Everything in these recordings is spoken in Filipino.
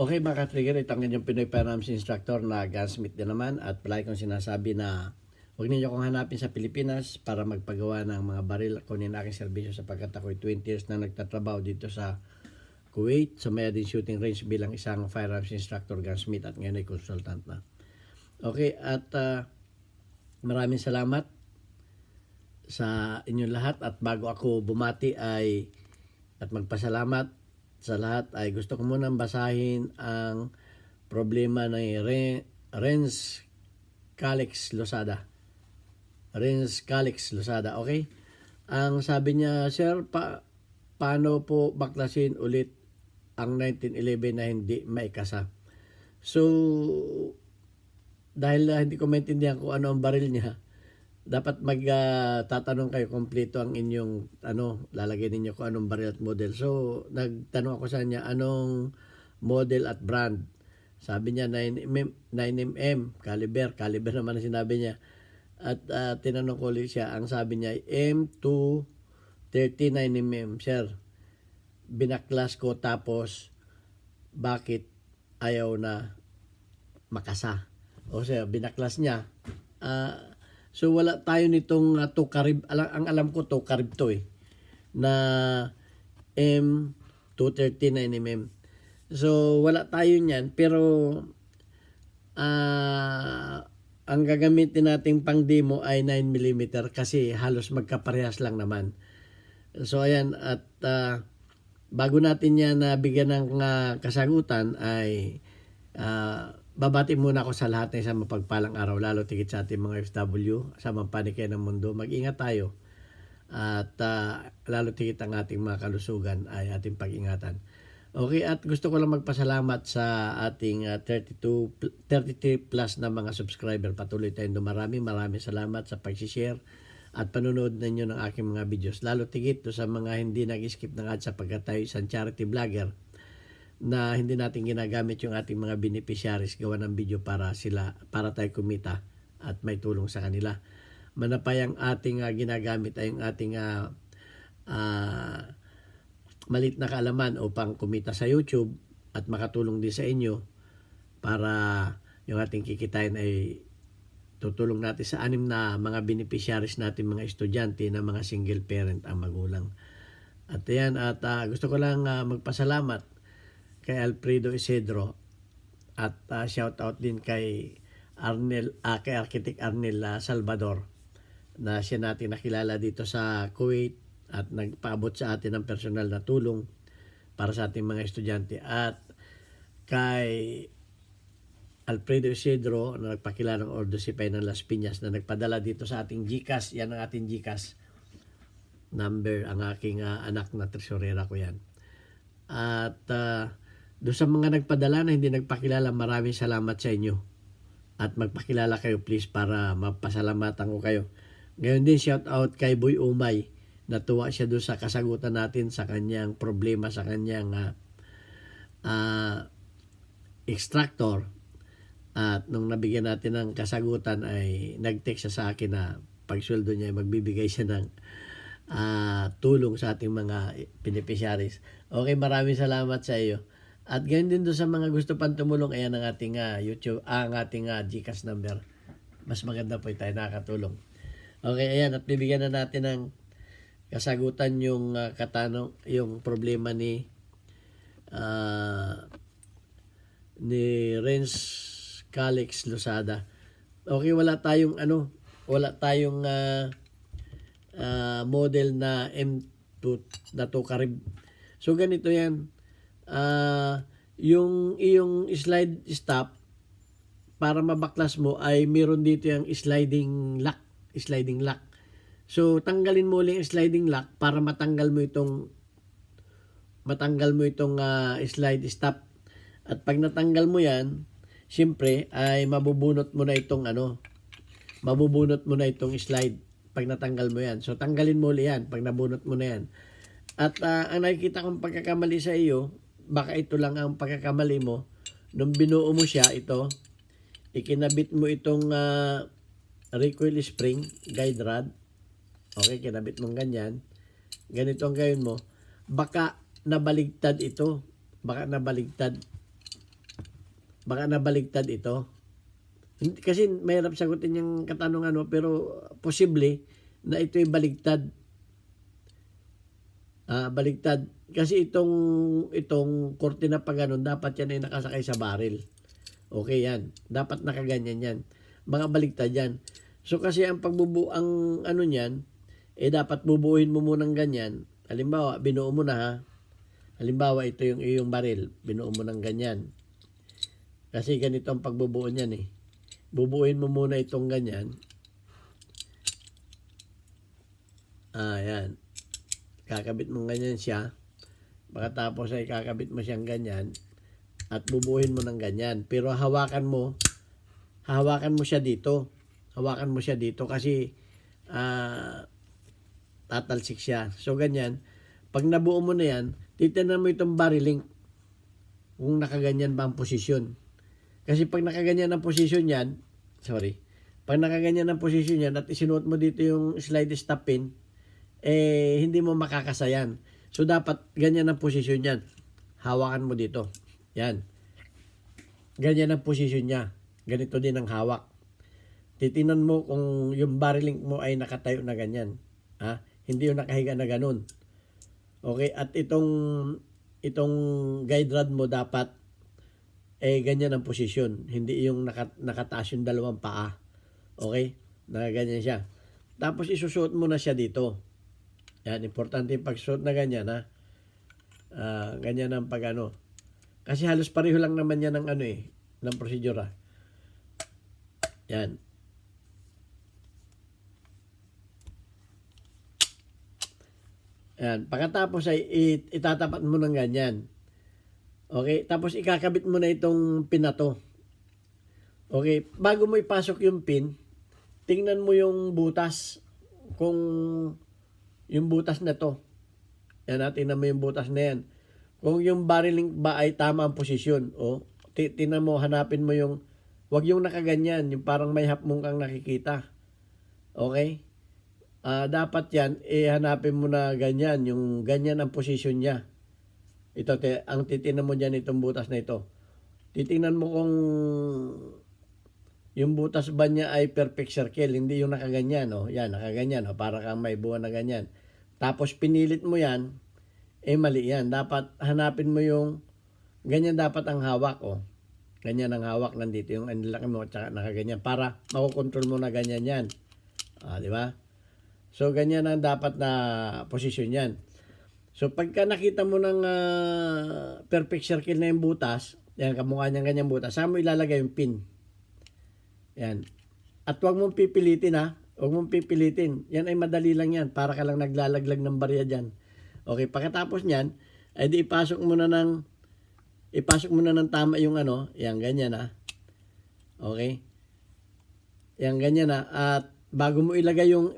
Okay mga ka-trigger, ito ang inyong Pinoy Firearms Instructor na gunsmith din naman at palagi kong sinasabi na huwag ninyo kong hanapin sa Pilipinas para magpagawa ng mga baril. Kunin aking serbisyo sapagkat ako'y 20 years na nagtatrabaho dito sa Kuwait sa Mayadin Shooting Range bilang isang firearms instructor gunsmith at ngayon ay consultant na. Okay, at maraming salamat sa inyong lahat at bago ako bumati ay at magpasalamat sa lahat ay gusto ko munang basahin ang problema ni Renz Calix Losada. Renz Calix Losada, okay? Ang sabi niya, Sir, paano po baklasin ulit ang 1911 na hindi maikasa? So, dahil hindi ko maintindihan kung ano ang baril niya, dapat tatanong kayo kompleto ang inyong lalagay ninyo kung anong baril at model. So nagtanong ako sa kanya anong model at brand. Sabi niya 9mm caliber naman ang sinabi niya. At tinanong ko ulit siya, ang sabi niya M2 39mm. Sir, binaklas ko tapos bakit ayaw na makasa? O sir, binaklas niya. So wala tayo nitong Tokarev. Ang alam ko Tokarev to na M239mm. So wala tayo niyan pero ang gagamitin nating pang demo ay 9mm kasi halos magkaparehas lang naman. So ayan at bago natin yan bigyan ng kasagutan ay babati muna ako sa lahat ng isang mapagpalang araw, lalo tigit sa ating mga FW, sa mampanikay ng mundo. Mag-ingat tayo at lalo tigit ang ating mga kalusugan ay ating pag-ingatan. Okay, at gusto ko lang magpasalamat sa ating 33 plus na mga subscriber. Patuloy tayong dumarami. Maraming salamat sa pag-share at panonood ninyo ng aking mga videos. Lalo tigit sa mga hindi nag-skip ng ads sapagkat tayo isang charity vlogger na hindi natin ginagamit yung ating mga beneficiaries gawa ng video para tayo kumita at may tulong sa kanila. Manapay ang ating ginagamit ay yung ating malit na kaalaman upang kumita sa YouTube at makatulong din sa inyo para yung ating kikitain ay tutulong natin sa 6 na mga beneficiaries natin, mga estudyante na mga single parent ang magulang. At yan, at gusto ko lang magpasalamat kay Alfredo Isidro at shout out din kay kay Architect Arnel Salvador na siya natin nakilala dito sa Kuwait at nagpaabot sa atin ng personal na tulong para sa ating mga estudyante, at kay Alfredo Isidro na nagpakilala ng Ordo Sipay ng Las Piñas na nagpadala dito sa ating GCash. Yan ang ating GCash number, ang aking anak na tresurera ko yan. At doon sa mga nagpadala na hindi nagpakilala, maraming salamat sa inyo. At magpakilala kayo please para mapasalamatan ko kayo. Ngayon din shout out kay Boy Umay. Natuwa siya doon sa kasagutan natin sa kanyang problema sa kanyang extractor. At nung nabigyan natin ng kasagutan ay nag-text siya sa akin na pagsweldo niya magbibigay siya ng tulong sa ating mga beneficiaries. Okay, maraming salamat sa iyo. At ganyan din doon sa mga gusto pang tumulong, ayan ang ating YouTube, ang ating GCash number. Mas maganda po tayo nakakatulong. Okay, ayan, at bibigyan na natin ng kasagutan yung yung problema ni Renz Calix Losada. Okay, wala tayong model na M2 na Tokarev. So ganito yan. Yung iyong slide stop para mabaklas mo ay meron dito yung sliding lock. So tanggalin mo ulit yung sliding lock para matanggal mo itong slide stop. At pag natanggal mo yan, siyempre ay mabubunot mo na itong slide pag natanggal mo yan. So tanggalin mo ulit yan pag nabunot mo na yan. At ang nakikita kong pagkakamali sa iyo, baka ito lang ang pagkakamali mo. Nung binuo mo siya, ikinabit mo itong recoil spring, guide rod. Okay, kinabit mong ganyan. Ganito ang gawin mo. Baka nabaligtad ito. Baka nabaligtad ito. Kasi mahirap sagutin yung katanungan mo, pero posible na ito'y baligtad. Baligtad. Kasi itong kortina pa ganun, dapat yan ay nakasakay sa barrel. Okay yan. Dapat nakaganyan yan. Mga baligtad yan. So kasi ang ang ano niyan, dapat bubuuin mo munang ganyan. Halimbawa, binuo mo na ha. Halimbawa, ito yung iyong barrel. Binuo mo ng ganyan. Kasi ganito ang pagbubuo niyan eh. Bubuuin mo muna itong ganyan. Yan. Kakabit mo ganyan siya. Pagkatapos ay kakabit mo siyang ganyan. At bubuuin mo ng ganyan. Pero hawakan mo siya dito. Hawakan mo siya dito kasi tatalsik siya. So ganyan. Pag nabuo mo na yan, titignan mo itong barrel link. Kung nakaganyan ba ang posisyon. Kasi pag nakaganyan ang posisyon yan, pag nakaganyan ang posisyon yan at isinuot mo dito yung slide stop pin, hindi mo makakasayan. So dapat ganyan ang posisyon yan. Hawakan mo dito. Yan. Ganyan ang posisyon niya. Ganito din ang hawak. Titingnan mo kung yung barrel link mo ay nakatayo na ganyan. Hindi yung nakahiga na ganun. Okay, at itong guide rod mo dapat ganyan ang posisyon. Hindi yung nakataas yung dalawang paa. Okay? Nakaganyan siya. Tapos isusuot mo na siya dito. Yan, importante yung pagsuot na ganyan ha. Ganyan ang pag-ano. Kasi halos pareho lang naman yan ng procedure ha. Yan. Yan. Pagkatapos ay itatapat mo ng ganyan. Okay? Tapos ikakabit mo na itong pin na to. Okay? Bago mo ipasok yung pin, tingnan mo yung butas. Kung yung butas na to. Yan, tingnan mo yung butas na yan. Kung yung barrel link ba ay tama ang posisyon. Tingnan mo, hanapin mo yung, wag yung nakaganyan, yung parang may hapmong kang nakikita. Okay? Dapat yan, hanapin mo na ganyan, yung ganyan ang posisyon niya. Ito, ang titingnan mo dyan itong butas na ito. Titingnan mo kung yung butas ba niya ay perfect circle, hindi yung nakaganyan. Yan, nakaganyan. Para kang may buwan na ganyan. Tapos pinilit mo yan, mali yan. Dapat hanapin mo yung, ganyan dapat ang hawak. Ganyan ang hawak, nandito yung anilaki mo, tsaka nakaganyan. Para makukontrol mo na ganyan yan. Di ba? So, ganyan ang dapat na posisyon yan. So, pagka nakita mo ng perfect circle na yung butas, yan, kamukha niyang ganyang butas, saan mo ilalagay yung pin? Yan. At huwag mong pipilitin ha. Huwag mong pipilitin. Yan ay madali lang yan. Para ka lang naglalaglag ng barya dyan. Okay, pagkatapos niyan, ay di ipasok mo na ng tama yung yan, ganyan ha. Okay? Yan, ganyan ha. At bago mo ilagay yung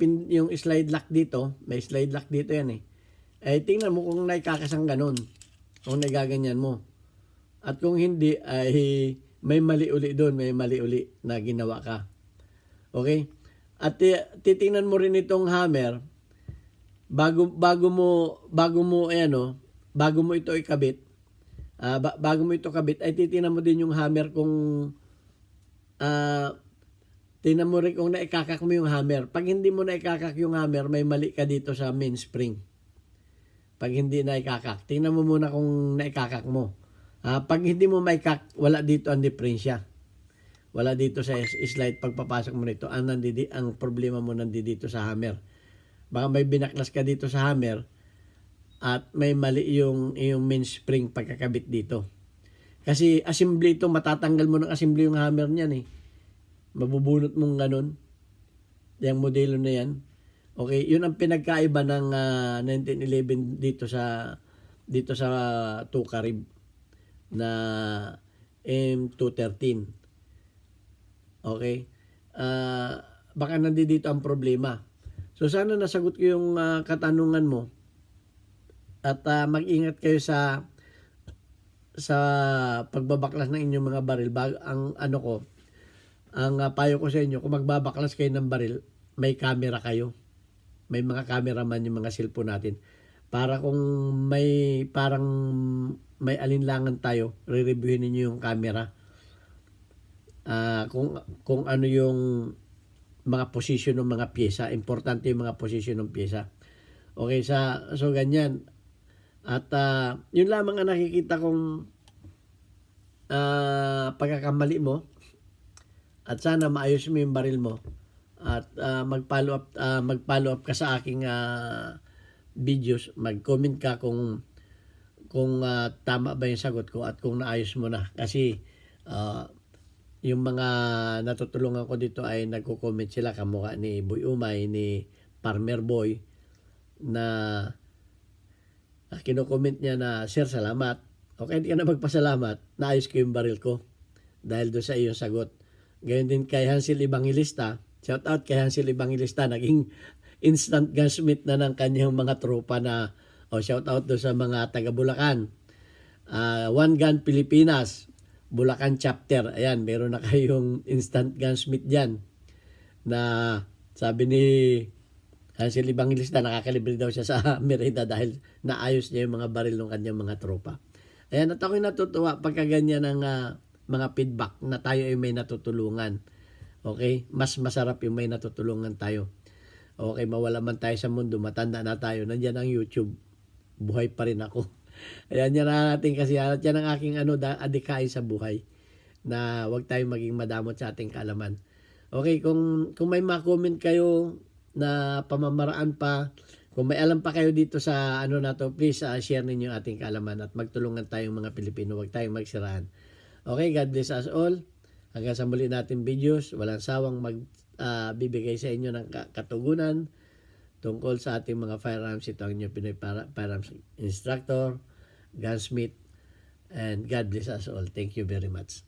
pin, yung slide lock dito, may slide lock dito yan tingnan mo kung naikakasang ganun. Kung nagaganyan mo. At kung hindi, ay may mali uli doon, may mali uli na ginawa ka. Okay? At titingnan mo rin itong hammer bago mo ito ikabit. Bago mo ito kabit, ay titingnan mo din yung hammer kung tingnan mo rin kung naikakak mo yung hammer. Pag hindi mo naikakak yung hammer, may mali ka dito sa main spring. Pag hindi naikakak, tingnan mo muna kung naikakak mo. Pag hindi mo maikak, wala dito ang diferensya. Wala dito sa slide pagpapasok mo nito. Ang problema mo nandito sa hammer. Baka may binaklas ka dito sa hammer at may mali yung main spring pagkakabit dito. Kasi assembly ito, matatanggal mo ng assembly yung hammer niyan Mabubunot mong ganun. Yung modelo na yan. Okay, yun ang pinagkaiba ng 1911 dito sa Tucarib na M213. Okay? Baka nandito ang problema. So sana nasagot ko yung katanungan mo. At mag-ingat kayo sa pagbabaklas ng inyong mga baril. Ang payo ko sa inyo, kung magbabaklas kayo ng baril, may camera kayo. May mga cameraman yung mga cellphone natin. Para kung may parang may alinlangan tayo, re-reviewin ninyo yung camera. Kung ano yung mga position ng mga pyesa. Importante yung mga position ng pyesa. Okay, so ganyan. At yun lamang ang nakikita kong pagkakamali mo. At sana maayos mo yung baril mo. At mag-follow up ka sa aking videos. Mag-comment ka kung tama ba yung sagot ko at kung naayos mo na. Kasi yung mga natutulungan ko dito ay nagko-comment sila kamukha ni Boy Umay, ni Farmer Boy, na kino-comment niya na, "Sir, salamat. Okay, hindi ka na magpasalamat. Naayos ko yung baril ko dahil doon sa iyong sagot." Gayon din kay Hansel Evangelista. Shout out kay Hansel Evangelista. Naging instant gunsmith na ng kanyang mga tropa na, shout out doon sa mga taga Bulacan. One Gun Pilipinas, Bulacan chapter. Ayan, meron na kayong instant gunsmith dyan. Na sabi ni Hansel Evangelista, nakakalibre daw siya sa Merida dahil naayos niya yung mga baril ng kanyang mga tropa. Ayan, at ako'y natutuwa pagka ganyan ng mga feedback na tayo ay may natutulungan. Okay? Mas masarap yung may natutulungan tayo. Okay, mawala man tayo sa mundo, matanda na tayo, nandiyan ang YouTube. Buhay pa rin ako. Ayan, yan na natin kasi yan ang aking adikain sa buhay. Na huwag tayong maging madamot sa ating kaalaman. Okay, kung may ma-comment kayo na pamamaraan pa, kung may alam pa kayo dito sa na to, please share ninyo ating kaalaman at magtulungan tayong mga Pilipino. Huwag tayong magsiraan. Okay, God bless us all. Hanggang sa muli natin videos, walang sawang bibigay sa inyo ng katugunan tungkol sa ating mga firearms. Ito ang inyong Pinoy Firearms Instructor, Gunsmith, and God bless us all. Thank you very much.